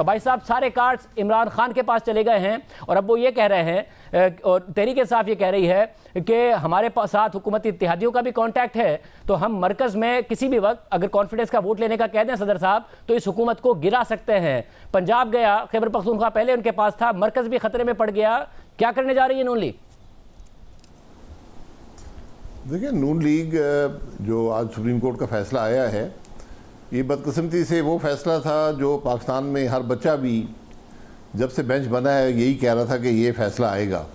भाई साहब सारे कार्ड्स इमरान खान के पास चले गए हैं और अब वो ये कह रहे हैं और तहरीक इंसाफ ये कह रही है कि हमारे साथ हुकूमती इत्तेहादियों का भी कांटेक्ट है, तो हम मरकज़ में किसी भी वक्त अगर कॉन्फिडेंस का वोट लेने का कह दें सदर साहब तो इस हुकूमत को गिरा सकते हैं। पंजाब गया, खैबर पख्तूनख्वा पहले उनके पास था, मरकज़ भी खतरे में पड़ गया। क्या करने जा रही है नून लीग? देखिए, नून लीग जो आज सुप्रीम कोर्ट का फैसला आया है, ये बदकिस्मती से वो फैसला था जो पाकिस्तान में हर बच्चा भी जब से बेंच बना है यही कह रहा था कि ये फैसला आएगा।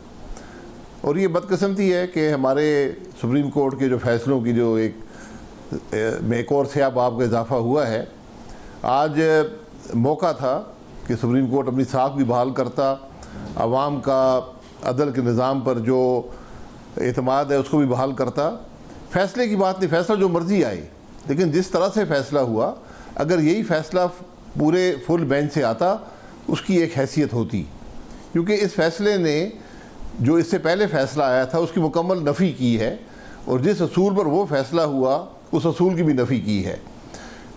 और ये बदकिस्मती है कि हमारे सुप्रीम कोर्ट के जो फैसलों की जो एक और स्याह बाब का इजाफा हुआ है। आज मौका था कि सुप्रीम कोर्ट अपनी साख भी बहाल करता, आवाम का अदल के निज़ाम पर जो एतमाद है उसको भी बहाल करता। फैसले की बात नहीं, फैसला जो मर्जी आए, लेकिन जिस तरह से फैसला हुआ, अगर यही फैसला पूरे फुल बेंच से आता उसकी एक हैसियत होती, क्योंकि इस फैसले ने जो इससे पहले फैसला आया था उसकी मुकम्मल नफ़ी की है और जिस असूल पर वो फैसला हुआ उस असूल की भी नफ़ी की है।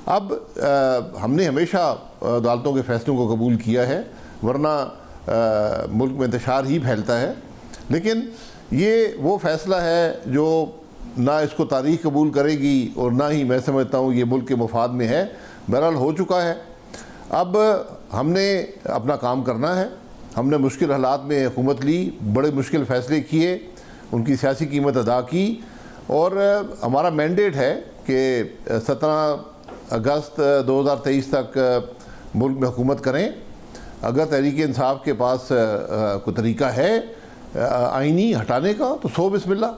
अब हमने हमेशा अदालतों के फैसलों को कबूल किया है, वरना मुल्क में इंतशार ही फैलता है। लेकिन ये वो फैसला है जो ना इसको तारीख कबूल करेगी और ना ही मैं समझता हूँ ये मुल्क के मुफाद में है। बहरहाल हो चुका है, अब हमने अपना काम करना है। हमने मुश्किल हालात में हुकूमत ली, बड़े मुश्किल फ़ैसले किए, उनकी सियासी कीमत अदा की और हमारा मैंडेट है कि 17 अगस्त 2023 तक मुल्क में हुकूमत करें। अगर तहरीक इंसाफ के पास कोई तरीका है आइनी हटाने का तो सो बिस्मिल्लाह।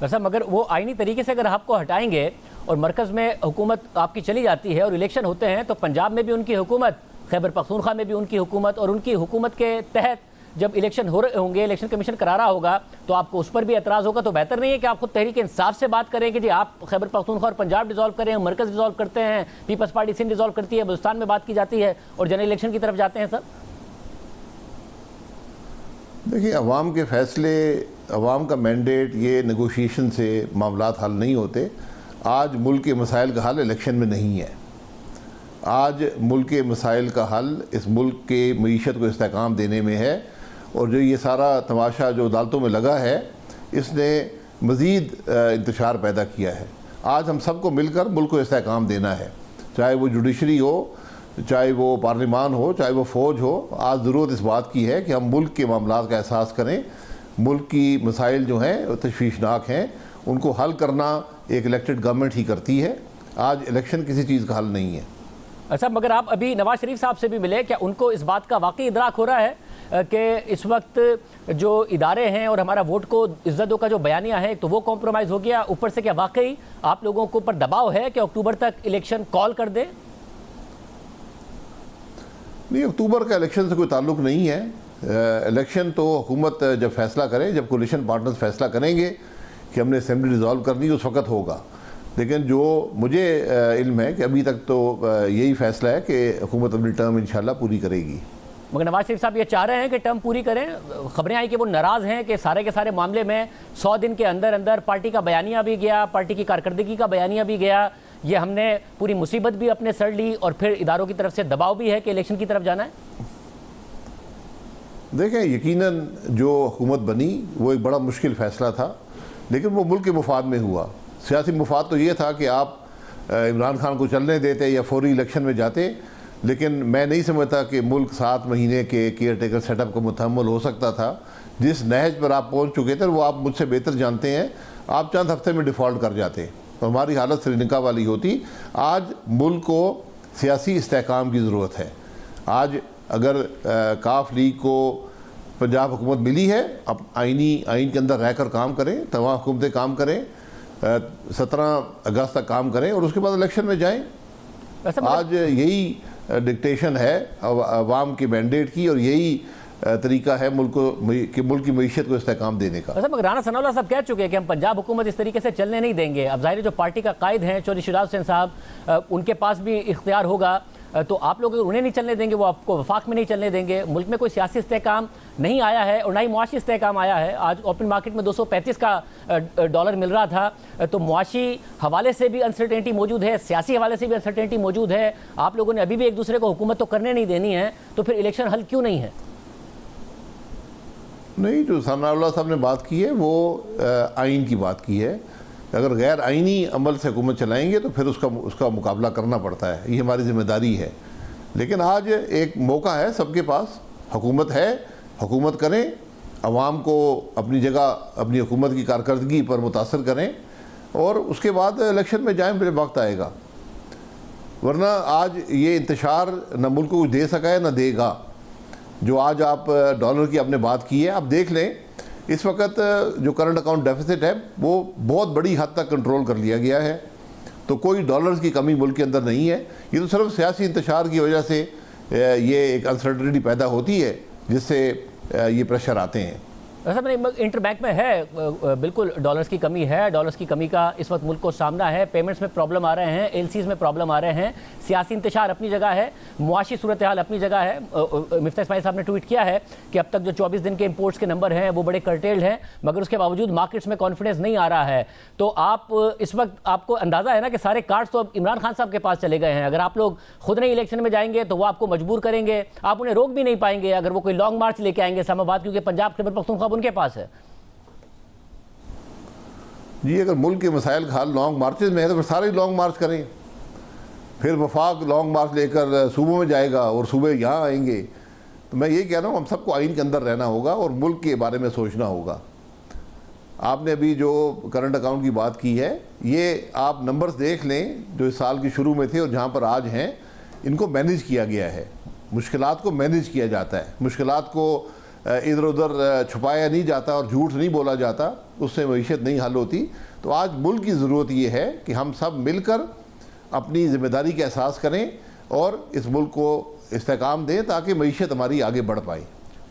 वैसा मगर वो आइनी तरीके से अगर आपको हटाएंगे और मरकज़ में हुकूमत आपकी चली जाती है और इलेक्शन होते हैं तो पंजाब में भी उनकी हुकूमत, खैबर पख्तूनख्वा में भी उनकी हुकूमत, और उनकी हुकूमत के तहत जब इलेक्शन हो रहे होंगे, इलेक्शन कमीशन करा रहा होगा तो आपको उस पर भी एतराज़ होगा। तो बेहतर नहीं है कि आप खुद तहरीक इंसाफ से बात करें कि जी आप खैबर पख्तूनख्वा और पंजाब डिज़ोल्व करें, मरकज़ डिज़ोल्व करते हैं, पीपल्स पार्टी सिंध डिज़ोल्व करती है, बलूचिस्तान में बात की जाती है और जनरल इलेक्शन की तरफ जाते हैं। सर देखिए, अवाम के फ़ैसले, अवाम का मैंडेट, ये नेगोशिएशन से मामलात हल नहीं होते। आज मुल्क के मसाइल का हल इलेक्शन में नहीं है। आज मुल्क के मसाइल का हल इस मुल्क के मईशत को इस्तेहकाम देने में है और जो ये सारा तमाशा जो अदालतों में लगा है इसने मज़ीद इंतशार पैदा किया है। आज हम सबको मिलकर मुल्क को इस्तेहकाम देना है, चाहे वो जुडिशरी हो, चाहे वो पार्लिमान हो, चाहे वो फ़ौज हो। आज ज़रूरत इस बात की है कि हम मुल्क के मामलात का एहसास करें। मुल्क की मसाइल जो हैं तशवीशनाक हैं, उनको हल करना एक इलेक्टेड गवर्नमेंट ही करती है। आज इलेक्शन किसी चीज़ का हल नहीं है। अच्छा, मगर आप अभी नवाज शरीफ साहब से भी मिले, क्या उनको इस बात का वाकई इदराक हो रहा है कि इस वक्त जो इदारे हैं और हमारा वोट को इज्जतों का जो बयानिया है तो वो कॉम्प्रोमाइज़ हो गया? ऊपर से क्या वाकई आप लोगों को ऊपर दबाव है कि अक्टूबर तक इलेक्शन कॉल कर दें? नहीं, अक्टूबर का इलेक्शन से कोई ताल्लुक़ नहीं है। इलेक्शन तो हुकूमत जब फैसला करे, जब कोलिशन पार्टनर्स फैसला करेंगे कि हमने असेंबली डिज़ोल्व करनी उस वक्त होगा। लेकिन जो मुझे इल्म है कि अभी तक तो यही फैसला है कि हुकूमत अपनी टर्म इंशाल्लाह पूरी करेगी। मगर नवाज शरीफ साहब ये चाह रहे हैं कि टर्म पूरी करें। खबरें आई कि वो नाराज़ हैं कि सारे के सारे मामले में 100 दिन के अंदर अंदर पार्टी का बयानिया भी गया, पार्टी की कारकर्दगी का बयानिया भी गया, ये हमने पूरी मुसीबत भी अपने सर ली और फिर इदारों की तरफ से दबाव भी है कि इलेक्शन की तरफ जाना है। देखें, यकीनन जो हुकूमत बनी वो एक बड़ा मुश्किल फ़ैसला था, लेकिन वो मुल्क के मुफाद में हुआ। सियासी मुफाद तो ये था कि आप इमरान खान को चलने देते या फौरी इलेक्शन में जाते, लेकिन मैं नहीं समझता कि मुल्क 7 महीने के केयर टेकर सेटअप को मुतहम्मल हो सकता था। जिस नहज पर आप पहुँच चुके थे वो आप मुझसे बेहतर जानते हैं। आप चंद हफ्ते में डिफ़ॉल्ट कर जाते तो हमारी हालत श्रीलंका वाली होती। आज मुल्क को सियासी इस्तेहकाम की ज़रूरत है। आज अगर काफ लीग को पंजाब हुकूमत मिली है, अब आइन के अंदर रहकर काम करें, तमाम हुकूमतें काम करें, 17 अगस्त तक काम करें और उसके बाद इलेक्शन में जाएं। आज यही डिक्टेशन है अवाम के मैंडेट की और यही तरीका है मुल्क की मीशत को इस्तेहकाम देने का। मगर राना सनाउल्लाह साहब कह चुके हैं कि हम पंजाब हुकूमत इस तरीके से चलने नहीं देंगे। अब जाहिर है जो पार्टी का कायद हैं चौधरी शिराज हुसैन साहब, उनके पास भी इख्तियार होगा, तो आप लोग उन्हें नहीं चलने देंगे, वो आपको वफाक में नहीं चलने देंगे। मुल्क में कोई सियासी इस्तेहकाम नहीं आया है और ना ही मुआशी इस्तेहकाम आया है। आज ओपन मार्केट में 235 का डॉलर मिल रहा था, तो मुआशी हवाले से भी अनसर्टेनिटी मौजूद है, सियासी हवाले से भी अनसर्टेनिटी मौजूद है। आप लोगों ने अभी भी एक दूसरे को हुकूमत तो करने नहीं देनी है, तो फिर इलेक्शन हल क्यों नहीं है? नहीं, जो सनाउल्लाह साहब ने बात की है वो आइन की बात की है। अगर गैर आइनी अमल से हुकूमत चलाएंगे तो फिर उसका मुकाबला करना पड़ता है, ये हमारी जिम्मेदारी है। लेकिन आज एक मौका है सबके पास, हुकूमत है, हुकूमत करें, अवाम को अपनी जगह अपनी हुकूमत की कारकर्दगी पर मुतासर करें और उसके बाद इलेक्शन में जाएं, फिर वक्त आएगा। वरना आज ये इंतशार न मुल्क को दे सका है न देगा। जो आज आप डॉलर की आपने बात की है, आप देख लें इस वक्त जो करंट अकाउंट डेफिसिट है वो बहुत बड़ी हद तक कंट्रोल कर लिया गया है, तो कोई डॉलर्स की कमी मुल्क के अंदर नहीं है। ये तो सिर्फ सियासी इंतशार की वजह से ये एक अनसर्टेनिटी पैदा होती है जिससे ये प्रेशर आते हैं। ऐसा इंटर बैंक में है बिल्कुल डॉलर्स की कमी है, डॉलर्स की कमी का इस वक्त मुल्क को सामना है, पेमेंट्स में प्रॉब्लम आ रहे हैं, एलसीज में प्रॉब्लम आ रहे हैं, सियासी इंतशार अपनी जगह है, मुआशी सूरत हाल अपनी जगह है। मिफ्ता इस्माइल साहब ने ट्वीट किया है कि अब तक जो 24 दिन के इंपोर्ट्स के नंबर हैं वो बड़े कर्टेल्ड हैं, मगर उसके बावजूद मार्केट्स में कॉन्फिडेंस नहीं आ रहा है। तो आप इस वक्त आपको अंदाज़ा है ना कि सारे कार्ड्स तो अब इमरान खान साहब के पास चले गए हैं। अगर आप लोग खुद नहीं इलेक्शन में जाएंगे तो वो आपको मजबूर करेंगे, आप उन्हें रोक भी नहीं पाएंगे अगर वो कोई लॉन्ग मार्च लेके आएंगे इस्लामाबाद, क्योंकि पंजाब खैबर पख्तूनख्वा उनके पास है। जी, अगर मुल्क के मसाइल का हल लॉन्ग मार्चेज में है तो फिर सारे लॉन्ग मार्च करें, फिर वफाक लॉन्ग मार्च लेकर सूबों में जाएगा और सूबे यहाँ आएंगे। तो मैं ये कह रहा हूँ हम सबको आइन के अंदर रहना होगा और मुल्क के बारे में सोचना होगा। आपने अभी जो करंट अकाउंट की बात की है, ये आप नंबर्स देख लें जो इस साल के शुरू में थे और जहाँ पर आज हैं, इनको मैनेज किया गया है। मुश्किलात को मैनेज किया जाता है, मुश्किलात को इधर उधर छुपाया नहीं जाता और झूठ नहीं बोला जाता, उससे मईशत नहीं हल होती। तो आज मुल्क की ज़रूरत ये है कि हम सब मिलकर अपनी ज़िम्मेदारी का एहसास करें और इस मुल्क को इस्तेहकाम दें ताकि मईशत हमारी आगे बढ़ पाए।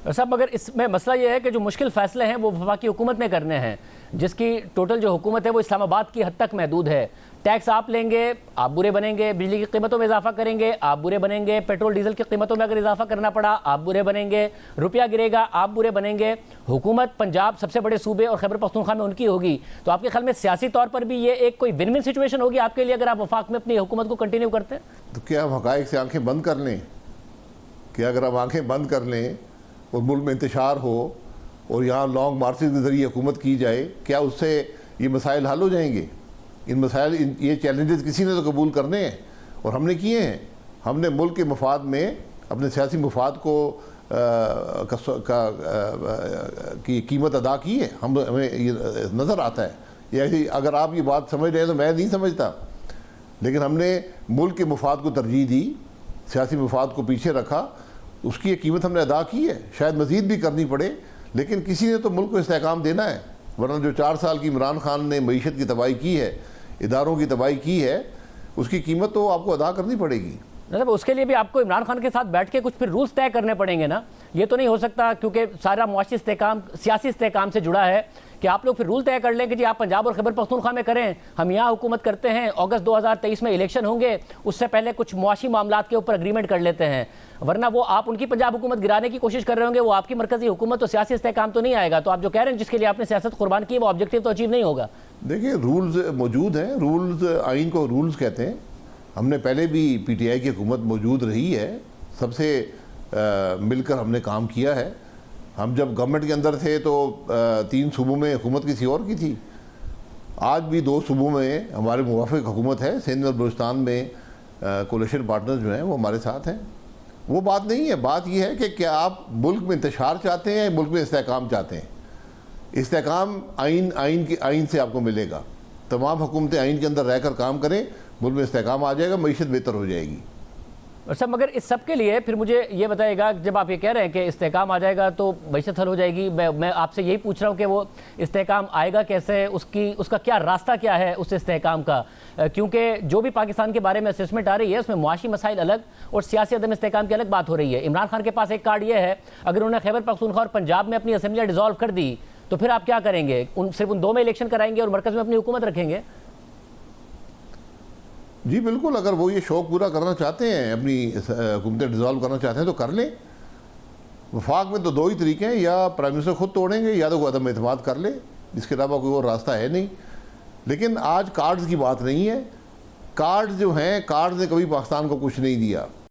साहब, मगर इसमें मसला ये है कि जो मुश्किल फ़ैसले हैं वो वफाकी हुकूमत ने करने हैं, जिसकी टोटल जो हुकूमत है वो इस्लामाबाद की हद तक महदूद है। टैक्स आप लेंगे, आप बुरे बनेंगे, बिजली की कीमतों में इजाफा करेंगे, आप बुरे बनेंगे, पेट्रोल डीजल की कीमतों में अगर इजाफा करना पड़ा आप बुरे बनेंगे, रुपया गिरेगा आप बुरे बनेंगे। हुकूमत पंजाब सबसे बड़े सूबे और खैबर पख्तूनख्वा में उनकी होगी, तो आपके ख्याल में सियासी तौर पर भी ये एक कोई विन विन सिचुएशन होगी आपके लिए अगर आप वफाक में अपनी हुकूमत को कंटिन्यू करते हैं? तो क्या हम हक़ाइक़ से आंखें बंद कर लें? क्या अगर हम आंखें बंद कर लें और मुल्क में इंतशार हो और यहाँ लॉन्ग मार्चेज के ज़रिए हुकूमत की जाए, क्या उससे ये मसाइल हल हो जाएंगे? इन मसाइल ये चैलेंजेस किसी ने तो कबूल करने हैं और हमने किए हैं। हमने मुल्क के मफाद में अपने सियासी मफाद को की कीमत अदा की है। हमें ये नज़र आता है। यही अगर आप ये बात समझ रहे हैं तो मैं नहीं समझता, लेकिन हमने मुल्क के मफाद को तरजीह दी, सियासी मफाद को पीछे रखा, उसकी एक कीमत हमने अदा की है। शायद मज़ीद भी करनी पड़े, लेकिन किसी ने तो मुल्क को इस्तेहकाम देना है। वरना जो 4 साल की इमरान खान ने मईशत की तबाही की है, इदारों की तबाही की है, उसकी कीमत तो आपको अदा करनी पड़ेगी। मतलब उसके लिए भी आपको इमरान खान के साथ बैठ के कुछ फिर रूल्स तय करने पड़ेंगे ना। ये तो नहीं हो सकता, क्योंकि सारा मुआशी इस्तेहकाम सियासी इस्तेहकाम से जुड़ा है, कि आप लोग फिर रूल तय कर लें कि जी आप पंजाब और खैबर पख्तूनख्वा में करें, हम यहाँ हुकूमत करते हैं, अगस्त 2023 में इलेक्शन होंगे, उससे पहले कुछ मुआशी मामलात के ऊपर एग्रीमेंट कर लेते हैं। वरना वो आप उनकी पंजाब हुकूमत गिराने की कोशिश कर रहे होंगे, वो आपकी मरकजी हुकूमत, तो सियासी इस्तेहकाम तो नहीं आएगा। तो आप जो कह रहे हैं जिसके लिए आपने सियासत कुर्बान की, वो ऑब्जेक्टिव तो अचीव नहीं होगा। देखिए, रूल्स मौजूद हैं, रूल्स आइन को रूल्स कहते हैं। हमने पहले भी PTI की हुकूमत मौजूद रही है, सबसे मिलकर हमने काम किया है। हम जब गवर्नमेंट के अंदर थे तो 3 सूबों में हुकूमत किसी और की थी। आज भी 2 सूबों में हमारे मुवाफिक हुकूमत है। सिंध और बलूचिस्तान में कोलिशन पार्टनर्स जो हैं वो हमारे साथ हैं। वो बात नहीं है, बात यह है कि क्या आप मुल्क में इंतशार चाहते हैं, मुल्क में इस्तेहकाम चाहते हैं। इस्तेहकाम आइन से आपको मिलेगा। तमाम हुकूमतें आइन के अंदर रहकर काम करें, मुल्क में इस्तेहकाम आ जाएगा, मईशत बेहतर हो जाएगी। और सब मगर इस सब के लिए फिर मुझे ये बताइएगा, जब आप ये कह रहे हैं कि इस्तेहकाम आ जाएगा तो मईशत हल हो जाएगी, मैं आपसे यही पूछ रहा हूँ कि वो इस्तेहकाम आएगा कैसे, उसका क्या रास्ता क्या है उस इस्तेहकाम का? क्योंकि जो भी पाकिस्तान के बारे में असेसमेंट आ रही है उसमें मुआशी मसाइल अलग और सियासी अदम इस्तेहकाम की अलग बात हो रही है। इमरान खान के पास एक कार्ड ये है, अगर उन्होंने खैबर पख्तूनख्वा और पंजाब में अपनी असम्बलियाँ डिसॉल्व कर दी तो फिर आप क्या करेंगे? सिर्फ उन 2 में इलेक्शन कराएंगे और मरकज़ में अपनी हुकूमत रखेंगे? जी बिल्कुल, अगर वो ये शौक़ पूरा करना चाहते हैं, अपनी हुकूमतें डिज़ोल्व करना चाहते हैं तो कर लें। वफाक में तो 2 ही तरीके हैं, या प्राइम मिनिस्टर खुद तोड़ेंगे या तो वो अदम एतमाद कर ले, इसके अलावा कोई और रास्ता है नहीं। लेकिन आज कार्ड्स की बात नहीं है, कार्ड्स जो हैं, कार्ड्स ने कभी पाकिस्तान को कुछ नहीं दिया।